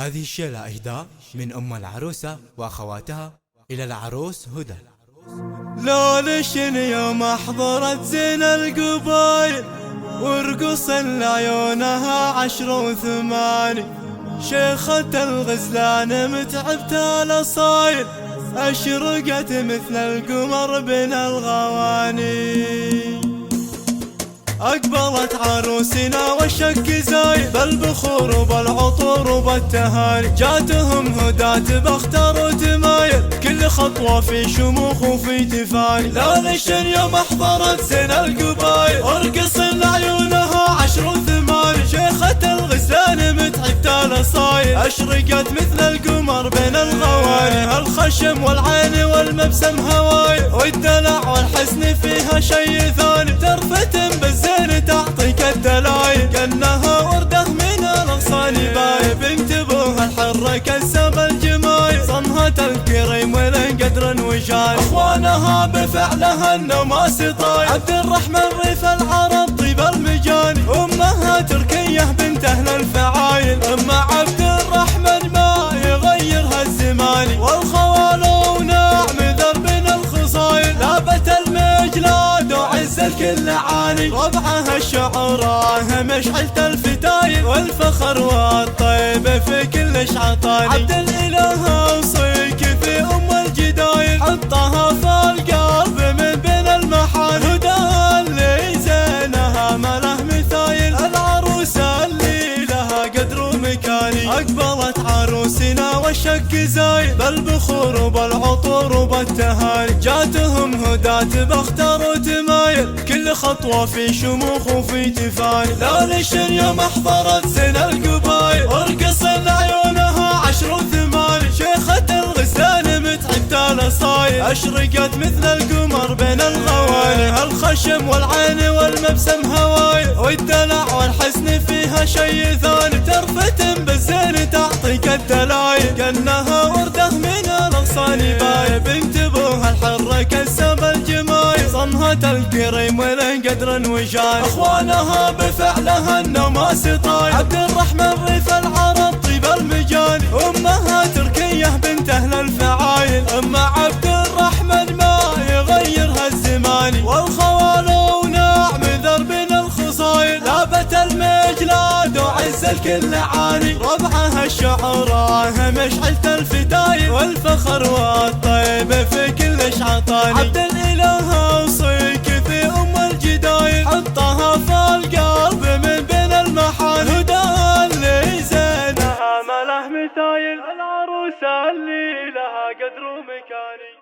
هذه الشيلة إهداء من أم العروسة وأخواتها إلى العروس هدى. لولش يوم أحضرت زين القبايل ورقص لعيونها 10 و8، شيخة الغزلان متعبة الأصايل أشرقت مثل القمر بين الغواني. أقبلت عروسنا والشك زايد بالبخور وبالعطور وبالتهاني، جاتهم هداة بختار وتمايل كل خطوة في شموخ وفي تفاني. ليش يوم أحضرت زين القبايل وارقص لعيونها 10 و8، شيخة الغزلان متعبة الأصايل أشرقت مثل القمر بين الغواني. الخشم والعين والمبسم هواي والدلع والحسن فيها شي ثاني، ترفتم بالزين تعطيك الدلايل كأنها وردة من الأغصان باي. بنت ابوها الحرة كسب الجمايل صنها الكريم ولن قدر وجاي، اخوانها بفعلها النماس طايل عبد الرحمن ريف العرب طيب المجاني، امها تركية بنت اهل الفعايل ام عبد الرحمن ما يغيرها الزمان. والخوالو نعم دربنا الخصايل لابت المجلاد وعز الكل عاني، ربعها الشعراء مشعلة الفتايل والفخر والطيب في كل شعطاني. عبد الاله اوصيك في ام الجدايل حطها في القلب من بين المحال، هداها اللي زينها ما له مثايل العروسة اللي لها قدر ومكاني. اقبلت عروسنا والشك زايد بالبخور وبالعطور وبالتهاني، جاتهم هداة بختار وتمايل كل خطوة في شموخ وفي تفاني. ليش يوم أحضرت زين القبايل وارقص لعيونها 10 و8، شيخة الغزلان متعبة الأصايل أشرقت مثل القمر بين الغواني. الخشم والعين والمبسم هواي والدلع والحسن فيها شي ثاني، ترفتم بالزين تعطيك الدلايل كأنها وردة من الأغصان باي. بنت ابوها الحرة كسب الجمايل صنها الكريم ولن قدر وجاي، اخوانها بفعلها النماس طايل عبد الرحمن ريف العرب طيب المجاني، امها تركية بنت اهل الفعايل ام عبد الرحمن ما يغيرها الزمان. والخوالو نعم دربنا الخصايل لابت المجلاد وعز الكل عاني، ربعها الشعراء مشعلة الفتايل والفخر والطيب في كل شعطاني. عبد الاله اوصيك في ام الجدايل حطها في القلب من بين المحال، هداها اللي زينها ما له مثايل العروسة اللي لها قدر ومكاني.